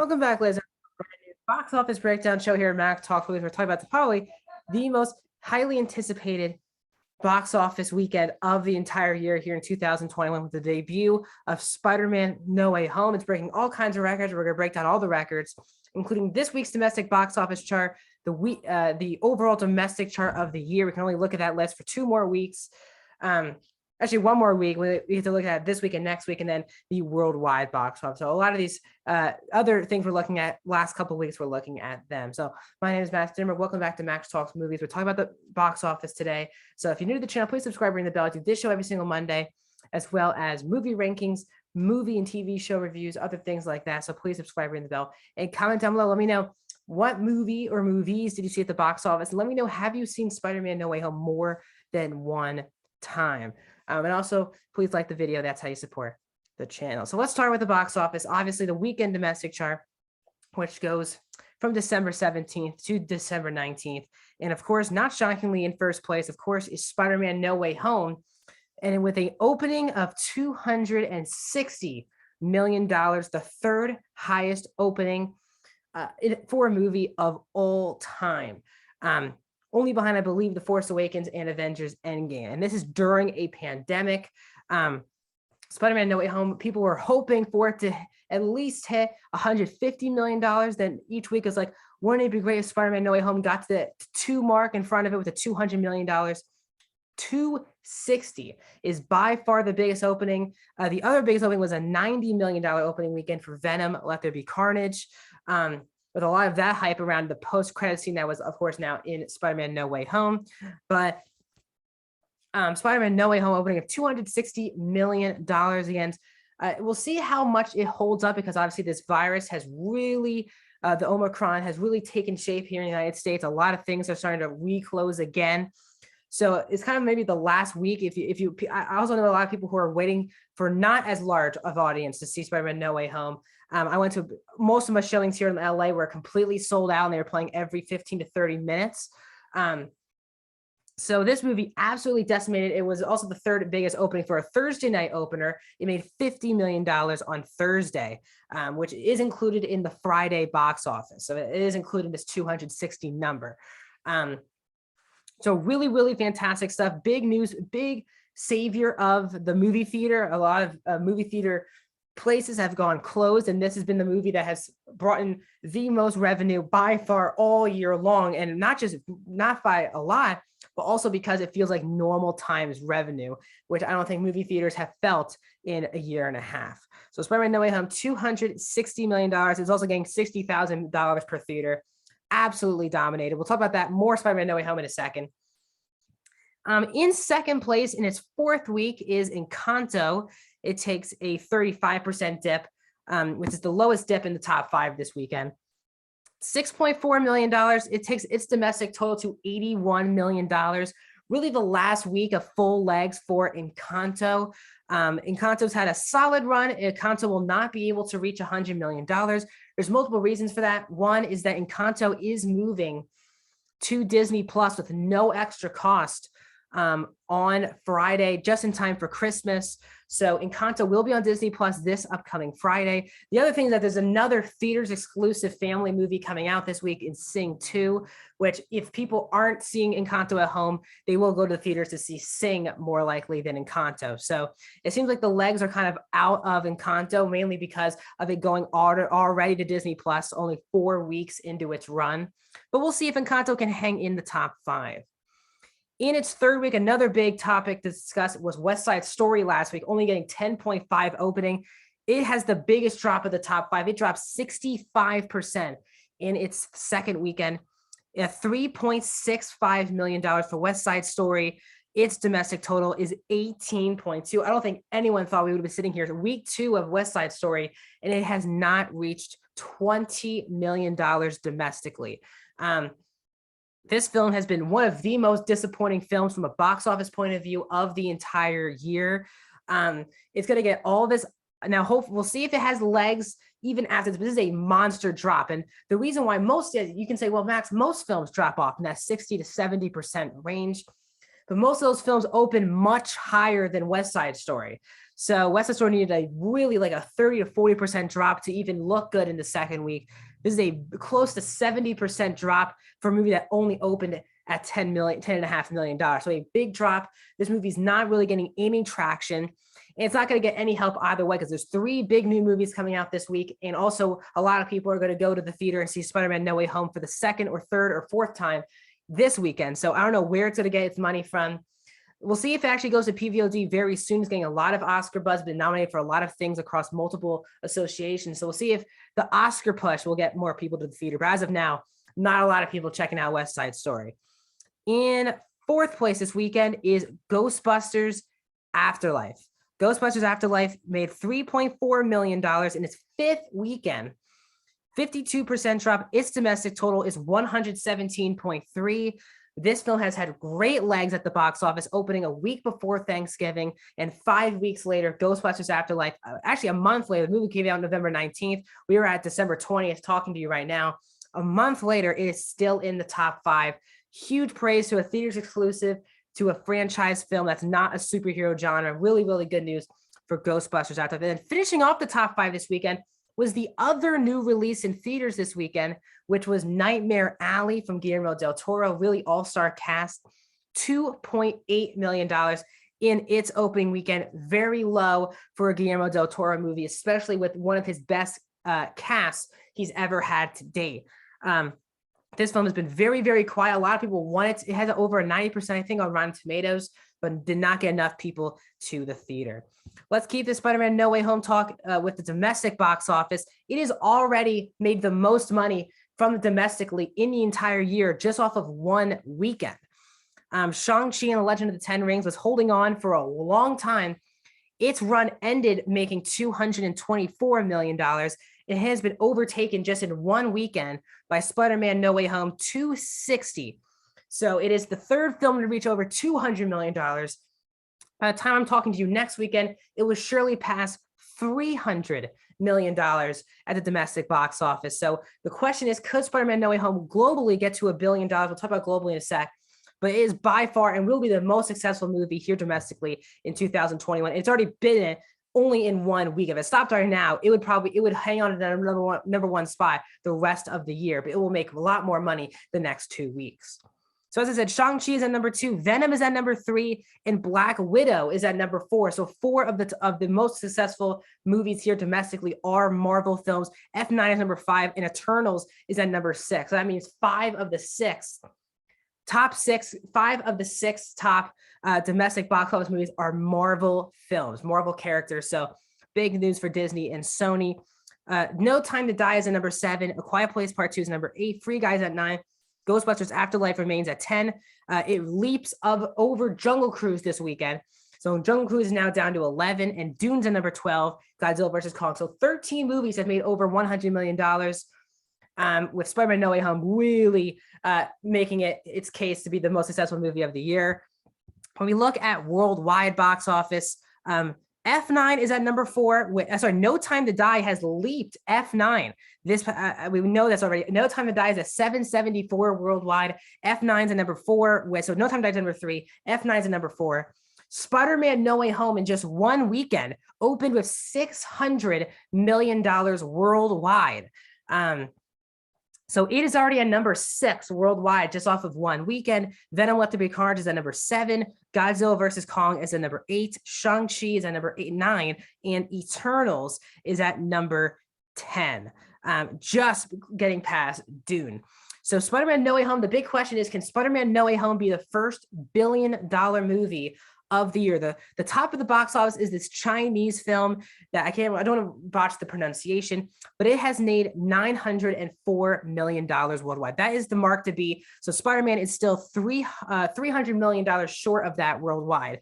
Welcome back, Liz. Box office breakdown show here at Mac Talk. We're talking about probably the most highly anticipated box office weekend of the entire year here in 2021 with the debut of Spider-Man No Way Home. It's breaking all kinds of records. We're going to break down all the records, including this week's domestic box office chart, the overall domestic chart of the year. We can only look at that list for 2 more weeks. Actually, 1 more week. We have to look at this week and next week, and then the worldwide box office. So a lot of these other things we're looking at last couple of weeks, we're looking at them. So my name is Max Dimmer. Welcome back to Max Talks Movies. We're talking about the box office today. So if you're new to the channel, please subscribe, ring the bell. I do this show every single Monday, as well as movie rankings, movie and TV show reviews, other things like that. So please subscribe, ring the bell, and comment down below. Let me know what movie or movies did you see at the box office, and let me know, have you seen Spider-Man No Way Home more than one time? And also, please like the video. That's how you support the channel. So let's start with the box office. Obviously, the weekend domestic chart, which goes from December 17th to December 19th. And of course, not shockingly, in first place, of course, is Spider-Man No Way Home. And with an opening of $260 million, the third highest opening for a movie of all time. Only behind, I believe, The Force Awakens and Avengers Endgame. And this is during a pandemic. Spider-Man No Way Home, people were hoping for it to at least hit $150 million. Then each week is like, wouldn't it be great if Spider-Man No Way Home got to the 2 mark in front of it with a $200 million? 260 is by far the biggest opening. The other biggest opening was a $90 million opening weekend for Venom, Let There Be Carnage. With a lot of that hype around the post-credit scene that was, of course, now in Spider-Man No Way Home. But Spider-Man No Way Home opening of $260 million again. We'll see how much it holds up, because obviously this virus has really, the Omicron has really taken shape here in the United States. A lot of things are starting to reclose again. So it's kind of maybe the last week. I also know a lot of people who are waiting for not as large of audience to see Spider-Man No Way Home. I went to most of my showings here in LA were completely sold out, and they were playing every 15 to 30 minutes. So this movie absolutely decimated. It was also the third biggest opening for a Thursday night opener. It made $50 million on Thursday, which is included in the Friday box office. So it is included in this 260 number. So really, really fantastic stuff. Big news, big savior of the movie theater. A lot of movie theater places have gone closed, and this has been the movie that has brought in the most revenue by far all year long. And not by a lot, but also because it feels like normal times revenue, which I don't think movie theaters have felt in a year and a half. So Spider-Man No Way Home, $260 million. It's also getting $60,000 per theater. Absolutely dominated. We'll talk about that more Spider-Man No Way Home in a second. In second place in its 4th week is Konto. It takes a 35% dip, which is the lowest dip in the top 5 this weekend. $6.4 million. It takes its domestic total to $81 million. Really the last week of full legs for Encanto. Encanto's had a solid run. Encanto will not be able to reach $100 million. There's multiple reasons for that. One is that Encanto is moving to Disney Plus with no extra cost on Friday, just in time for Christmas. So Encanto will be on Disney Plus this upcoming Friday. The other thing is that there's another theaters exclusive family movie coming out this week in Sing 2, which if people aren't seeing Encanto at home, they will go to the theaters to see Sing more likely than Encanto. So it seems like the legs are kind of out of Encanto, mainly because of it going already to Disney Plus, only 4 weeks into its run. But we'll see if Encanto can hang in the top 5. In its 3rd week, another big topic to discuss was Westside Story last week, only getting 10.5 opening. It has the biggest drop of the top 5. It dropped 65% in its 2nd weekend. $3.65 million for Westside Story. Its domestic total is 18.2. I don't think anyone thought we would be sitting here week 2 of Westside Story, and it has not reached $20 million domestically. This film has been one of the most disappointing films from a box office point of view of the entire year. It's going to get all this. Now, we'll see if it has legs even after this. This is a monster drop. And the reason why you can say, well, Max, most films drop off in that 60 to 70% range. But most of those films open much higher than West Side Story. So Westside Story needed a really like a 30 to 40% drop to even look good in the second week. This is a close to 70% drop for a movie that only opened at $10.5 million. So a big drop. This movie's not really getting any traction. And it's not going to get any help either way because there's 3 big new movies coming out this week. And also a lot of people are going to go to the theater and see Spider-Man No Way Home for the second or third or fourth time this weekend. So I don't know where it's going to get its money from. We'll see if it actually goes to PVOD very soon. It's getting a lot of Oscar buzz, been nominated for a lot of things across multiple associations. So we'll see if the Oscar push will get more people to the theater. But as of now, not a lot of people checking out West Side Story. In fourth place this weekend is Ghostbusters Afterlife. Ghostbusters Afterlife made $3.4 million in its 5th weekend. 52% drop. Its domestic total is 117.3. This film has had great legs at the box office, opening a week before Thanksgiving, and 5 weeks later, Ghostbusters Afterlife, actually a month later, the movie came out November 19th. We are at December 20th talking to you right now. A month later, it is still in the top 5. Huge praise to a theaters exclusive, to a franchise film that's not a superhero genre. Really, really good news for Ghostbusters Afterlife. And then finishing off the top 5 this weekend was the other new release in theaters this weekend, which was Nightmare Alley from Guillermo del Toro. Really all-star cast, $2.8 million in its opening weekend. Very low for a Guillermo del Toro movie, especially with one of his best casts he's ever had to date. This film has been very, very quiet. A lot of people want it. It has over a 90%, I think, on Rotten Tomatoes, but did not get enough people to the theater. Let's keep the Spider-Man No Way Home talk with the domestic box office. It has already made the most money from domestically in the entire year, just off of one weekend. Shang-Chi and the Legend of the Ten Rings was holding on for a long time. Its run ended making $224 million. It has been overtaken just in one weekend by Spider-Man No Way Home, $260. So it is the third film to reach over $200 million. By the time I'm talking to you next weekend, it will surely pass $300 million at the domestic box office. So the question is, could Spider-Man No Way Home globally get to $1 billion? We'll talk about globally in a sec. But it is by far and will be the most successful movie here domestically in 2021. It's already been only in 1 week. If it stopped right now, it would hang on to the number one spot the rest of the year, but it will make a lot more money the next 2 weeks. So as I said, Shang-Chi is at number 2, Venom is at number 3, and Black Widow is at number 4. So 4 of the most successful movies here domestically are Marvel films. F9 is number 5, and Eternals is at number 6. So that means 5 of the 6 top domestic box office movies are Marvel films, Marvel characters. So big news for Disney and Sony. No Time to Die is at number 7. A Quiet Place Part 2 is number 8. Free Guys at 9. Ghostbusters Afterlife remains at 10. It leaps over Jungle Cruise this weekend. So Jungle Cruise is now down to 11, and Dune's at number 12. Godzilla vs. Kong. So 13 movies have made over $100 million. With Spider-Man No Way Home really making it its case to be the most successful movie of the year. When we look at worldwide box office, F9 is at number 4. No Time to Die has leaped F9. We know that's already. No Time to Die is at 774 worldwide. F9 is at number 4. So No Time to Die is number 3. F9 is at number 4. Spider-Man No Way Home in just one weekend opened with $600 million worldwide. So it is already at number 6 worldwide, just off of one weekend. Venom Let There Be Carnage is at number 7. Godzilla vs. Kong is at number 8. Shang-Chi is at number 9. And Eternals is at number 10. Just getting past Dune. So Spider-Man No Way Home, the big question is, can Spider-Man No Way Home be the first billion-dollar movie of the year? The top of the box office is this Chinese film that I don't want to botch the pronunciation, but it has made $904 million worldwide. That is the mark to beat. So Spider-Man is still $300 million short of that worldwide.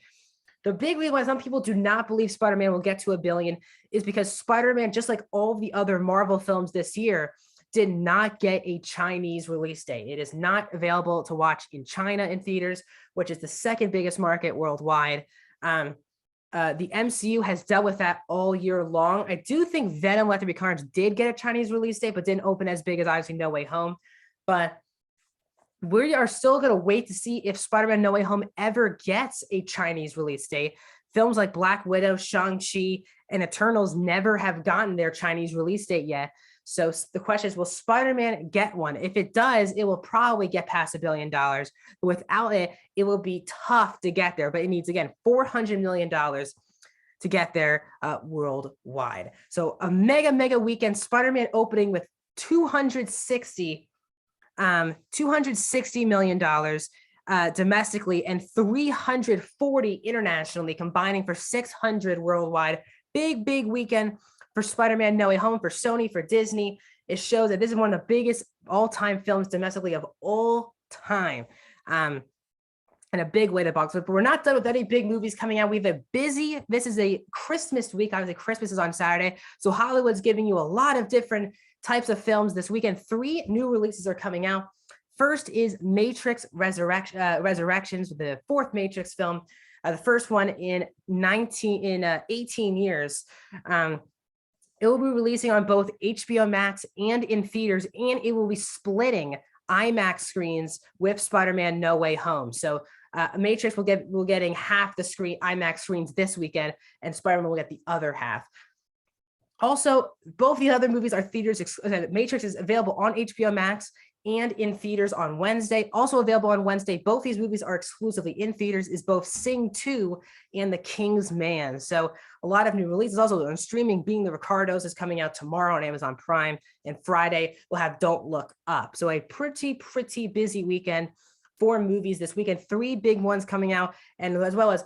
The big reason why some people do not believe Spider-Man will get to $1 billion is because Spider-Man, just like all the other Marvel films this year, did not get a Chinese release date. It is not available to watch in China in theaters, which is the second biggest market worldwide. The MCU has dealt with that all year long. I do think Venom Let There Be Carnage did get a Chinese release date, but didn't open as big as obviously No Way Home. But we are still going to wait to see if Spider-Man No Way Home ever gets a Chinese release date. Films like Black Widow, Shang-Chi, and Eternals never have gotten their Chinese release date yet. So the question is, will Spider-Man get one? If it does, it will probably get past $1 billion. But without it, it will be tough to get there. But it needs, again, $400 million to get there worldwide. So a mega weekend, Spider-Man opening with $260 million domestically and 340 internationally, combining for 600 worldwide. Big weekend for Spider-Man No Way Home, for Sony, for Disney. It shows that this is one of the biggest all-time films domestically of all time. And a big way to box. But we're not done with any big movies coming out. We have this is a Christmas week. Obviously, Christmas is on Saturday. So Hollywood's giving you a lot of different types of films this weekend. 3 new releases are coming out. First is Matrix Resurrections, the 4th Matrix film. The first one in 18 years. It will be releasing on both HBO Max and in theaters, and it will be splitting IMAX screens with Spider-Man No Way Home. So Matrix will getting half the IMAX screens this weekend, and Spider-Man will get the other half. Also, both the other movies are theaters. Matrix is available on HBO Max and in theaters on Wednesday. Also available on Wednesday, both these movies are exclusively in theaters, is both Sing 2 and The King's Man. So a lot of new releases. Also on streaming, Being the Ricardos is coming out tomorrow on Amazon Prime, and Friday we'll have Don't Look Up. So a pretty busy weekend for movies this weekend. 3 big ones coming out, and as well as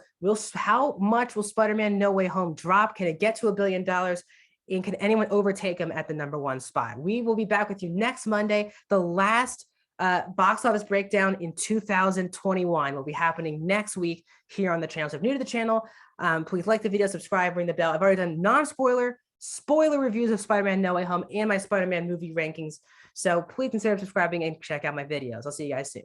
how much will Spider-Man No Way Home drop? Can it get to $1 billion? And can anyone overtake him at the #1 spot? We will be back with you next Monday. The last box office breakdown in 2021 will be happening next week here on the channel. So if you're new to the channel, please like the video, subscribe, ring the bell. I've already done spoiler reviews of Spider-Man No Way Home and my Spider-Man movie rankings. So please consider subscribing and check out my videos. I'll see you guys soon.